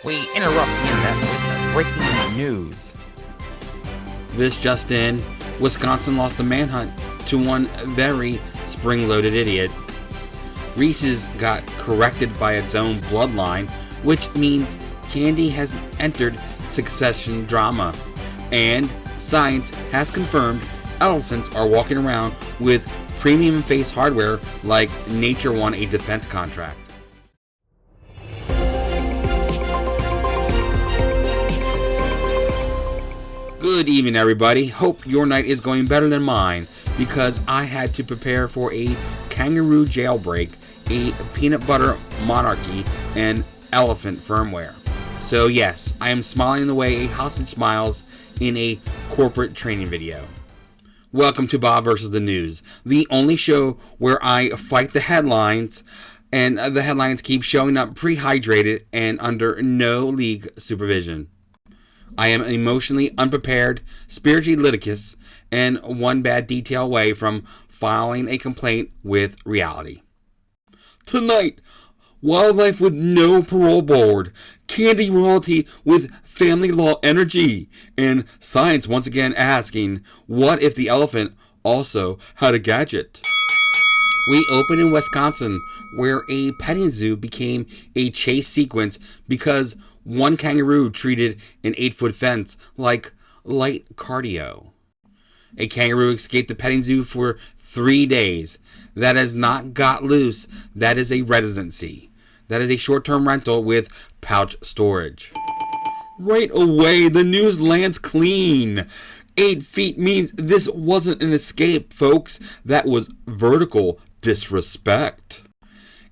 We interrupt the internet with breaking news. This just in, Wisconsin lost a manhunt to one very spring-loaded idiot. Reese's got corrected by its own bloodline, which means candy has entered succession drama. And science has confirmed elephants are walking around with premium face hardware like nature won a defense contract. Good evening, everybody. Hope your night is going better than mine, because I had to prepare for a Kangaroo Jailbreak, a peanut butter monarchy, and elephant firmware. So yes, I am smiling the way a hostage smiles in a corporate training video. Welcome to Bob vs. the News, the only show where I fight the headlines, and the headlines keep showing up pre-hydrated and under no league supervision. I am emotionally unprepared, spiritually litigious, and one bad detail away from filing a complaint with reality. Tonight, wildlife with no parole board, candy royalty with family law energy, and science once again asking, what if the elephant also had a gadget? We open in Wisconsin, where a petting zoo became a chase sequence because one kangaroo treated an 8-foot fence like light cardio. A kangaroo escaped the petting zoo for 3 days. That has not got loose. That is a residency. That is a short-term rental with pouch storage. Right away, the news lands clean. 8 feet means this wasn't an escape, folks. That was vertical disrespect.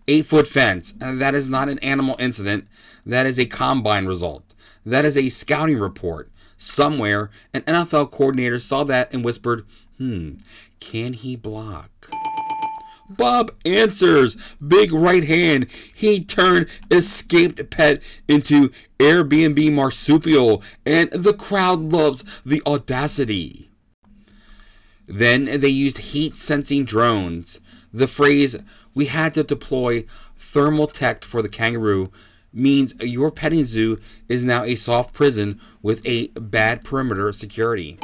8-foot fence. That is not an animal incident. That is a combine result. That is a scouting report. Somewhere, an NFL coordinator saw that and whispered, can he block? Bob answers. Big right hand. He turned escaped pet into Airbnb marsupial, and the crowd loves the audacity. Then they used heat-sensing drones. The phrase, we had to deploy thermal tech for the kangaroo, means your petting zoo is now a soft prison with a bad perimeter security.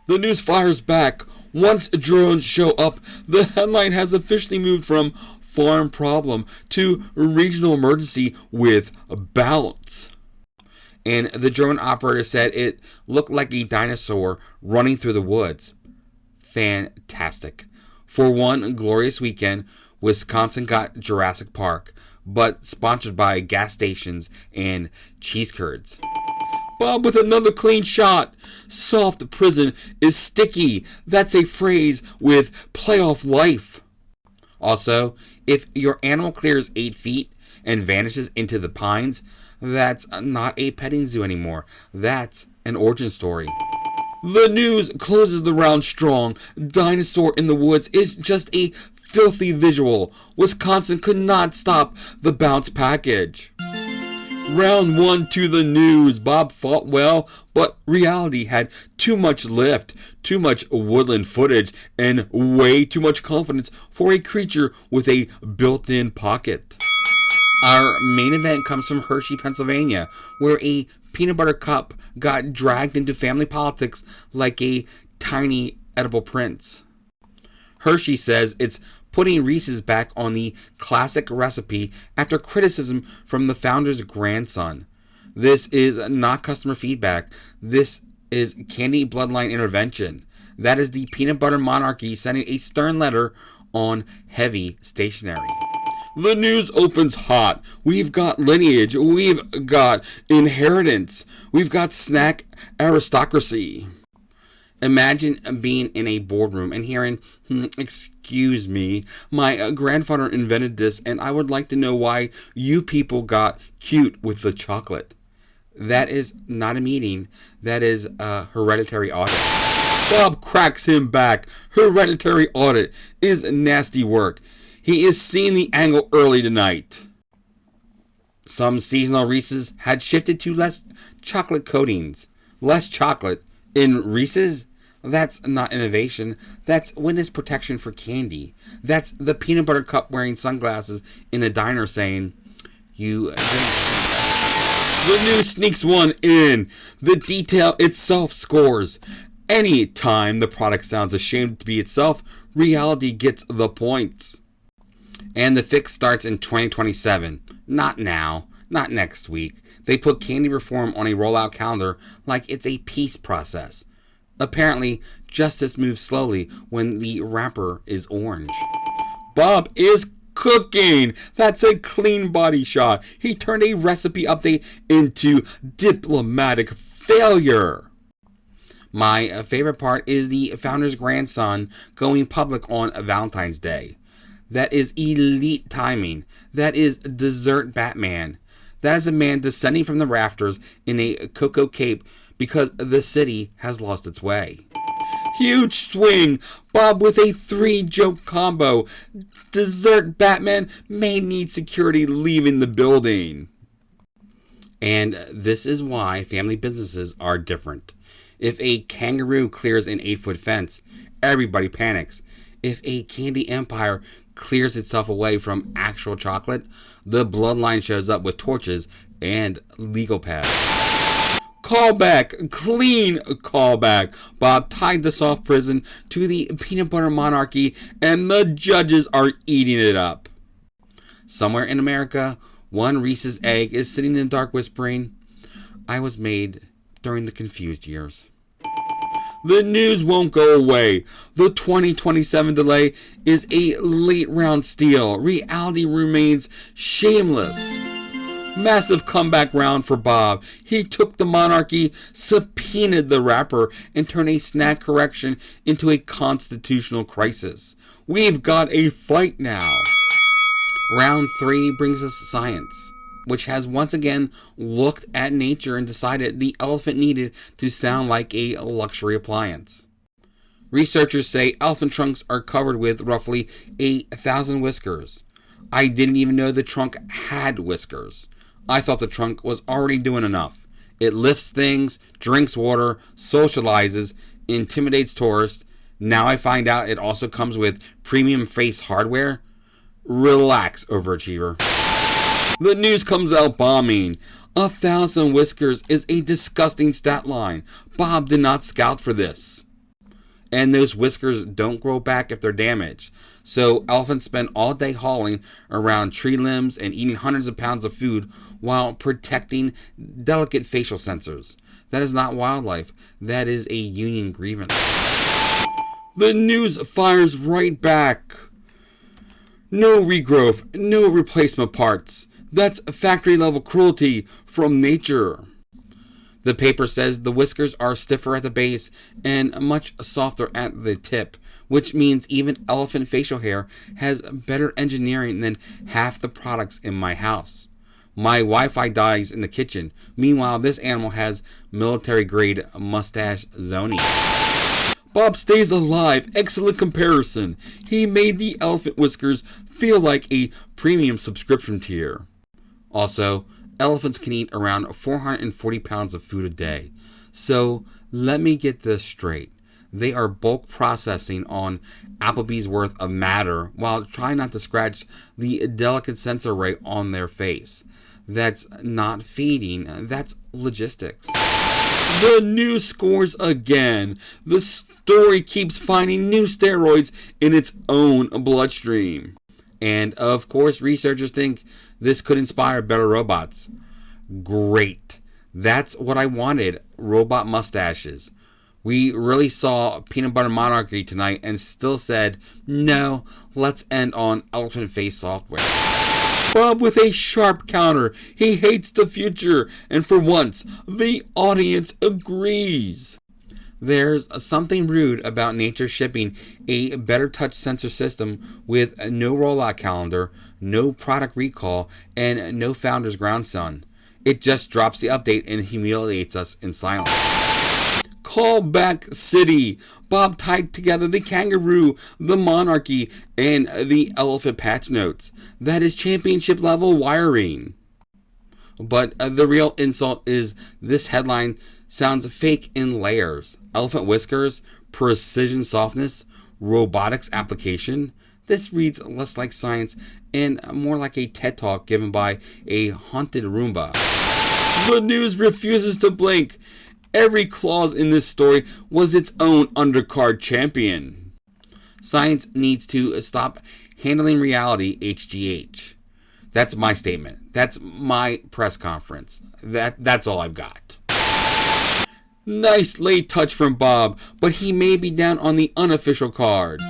The news fires back. Once drones show up, the headline has officially moved from farm problem to regional emergency with bounce. And the drone operator said it looked like a dinosaur running through the woods. Fantastic. For one glorious weekend, Wisconsin got Jurassic Park, but sponsored by gas stations and cheese curds. Bob with another clean shot. Soft prison is sticky. That's a phrase with playoff life. Also, if your animal clears 8 feet and vanishes into the pines, that's not a petting zoo anymore. That's an origin story. The news closes the round strong. Dinosaur in the woods is just a filthy visual. Wisconsin could not stop the bounce package. Round 1 to the news. Bob fought well, but reality had too much lift, too much woodland footage, and way too much confidence for a creature with a built-in pocket. Our main event comes from Hershey, Pennsylvania, where a peanut butter cup got dragged into family politics like a tiny edible prince. Hershey says it's putting Reese's back on the classic recipe after criticism from the founder's grandson. This is not customer feedback. This is candy bloodline intervention. That is the peanut butter monarchy sending a stern letter on heavy stationery. The news opens hot. We've got lineage. We've got inheritance. We've got snack aristocracy. Imagine being in a boardroom and hearing, excuse me, my grandfather invented this and I would like to know why you people got cute with the chocolate. That is not a meeting. That is a hereditary audit. Bob cracks him back. Hereditary audit is nasty work. He is seeing the angle early tonight. Some seasonal Reese's had shifted to less chocolate coatings. Less chocolate in Reese's? That's not innovation. That's witness protection for candy. That's the peanut butter cup wearing sunglasses in a diner saying, you The news sneaks one in. The detail itself scores. Any time the product sounds ashamed to be itself, reality gets the points. And the fix starts in 2027. Not now. Not next week. They put candy reform on a rollout calendar like it's a peace process. Apparently, justice moves slowly when the wrapper is orange. Bob is cooking. That's a clean body shot. He turned a recipe update into diplomatic failure. My favorite part is the founder's grandson going public on Valentine's Day. That is elite timing. That is dessert Batman. That is a man descending from the rafters in a cocoa cape because the city has lost its way. Huge swing. Bob with a 3-joke combo. Dessert Batman may need security leaving the building. And this is why family businesses are different. If a kangaroo clears an 8-foot fence, everybody panics. If a candy empire clears itself away from actual chocolate, the bloodline shows up with torches and legal pads. Callback, clean callback. Bob tied the soft prison to the peanut butter monarchy, and the judges are eating it up. Somewhere in America, one Reese's egg is sitting in the dark whispering, "I was made during the confused years." The news won't go away. The 2027 delay is a late round steal. Reality remains shameless. Massive comeback round for Bob. He took the monarchy, subpoenaed the rapper, and turned a snack correction into a constitutional crisis. We've got a fight now. Round 3 brings us science, which has once again looked at nature and decided the elephant needed to sound like a luxury appliance. Researchers say elephant trunks are covered with roughly 1,000 whiskers. I didn't even know the trunk had whiskers. I thought the trunk was already doing enough. It lifts things, drinks water, socializes, intimidates tourists. Now I find out it also comes with premium face hardware. Relax, overachiever. The news comes out bombing. 1,000 whiskers is a disgusting stat line. Bob did not scout for this. And those whiskers don't grow back if they're damaged. So elephants spend all day hauling around tree limbs and eating hundreds of pounds of food while protecting delicate facial sensors. That is not wildlife. That is a union grievance. The news fires right back. No regrowth, no replacement parts. That's factory level cruelty from nature. The paper says the whiskers are stiffer at the base and much softer at the tip, which means even elephant facial hair has better engineering than half the products in my house. My Wi-Fi dies in the kitchen. Meanwhile, this animal has military-grade mustache zoning. Bob stays alive. Excellent comparison. He made the elephant whiskers feel like a premium subscription tier. Also, elephants can eat around 440 pounds of food a day. So, let me get this straight. They are bulk processing on Applebee's worth of matter while trying not to scratch the delicate sensor right on their face. That's not feeding, that's logistics. The news scores again. The story keeps finding new steroids in its own bloodstream. And of course, researchers think this could inspire better robots. Great. That's what I wanted, robot mustaches. We really saw Peanut Butter Monarchy tonight and still said, no, let's end on elephant face software. Bob with a sharp counter. He hates the future, and for once, the audience agrees. There's something rude about nature shipping a better touch sensor system with no rollout calendar, no product recall, and no founder's grandson. It just drops the update and humiliates us in silence. Callback City. Bob tied together the kangaroo, the monarchy, and the elephant patch notes. That is championship level wiring. But the real insult is this headline sounds fake in layers. Elephant whiskers, precision softness, robotics application. This reads less like science and more like a TED Talk given by a haunted Roomba. The news refuses to blink. Every clause in this story was its own undercard champion. Science needs to stop handling reality, HGH. That's my statement. That's my press conference. That's all I've got. Nice late touch from Bob, but he may be down on the unofficial cards.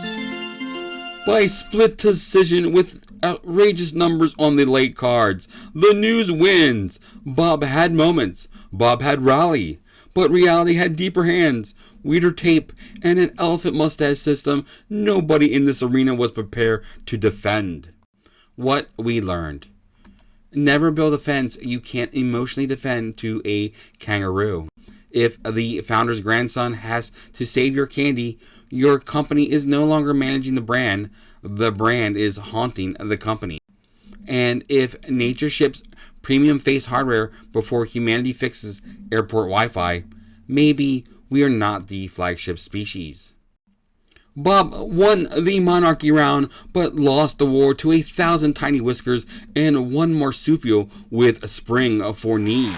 By split decision with outrageous numbers on the late cards, the news wins. Bob had moments. Bob had rally. But reality had deeper hands, weirder tape, and an elephant mustache system nobody in this arena was prepared to defend. What we learned. Never build a fence you can't emotionally defend to a kangaroo. If the founder's grandson has to save your candy, your company is no longer managing the brand is haunting the company. And if nature ships premium face hardware before humanity fixes airport Wi-Fi, maybe we are not the flagship species. Bob won the monarchy round, but lost the war to 1,000 tiny whiskers and one marsupial with a spring for knees.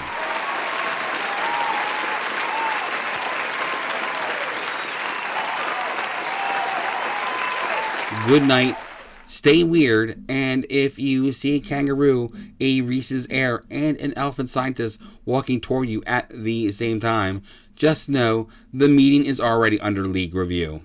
Good night, stay weird, and if you see a kangaroo, a Reese's heir, and an elephant scientist walking toward you at the same time, just know the meeting is already under league review.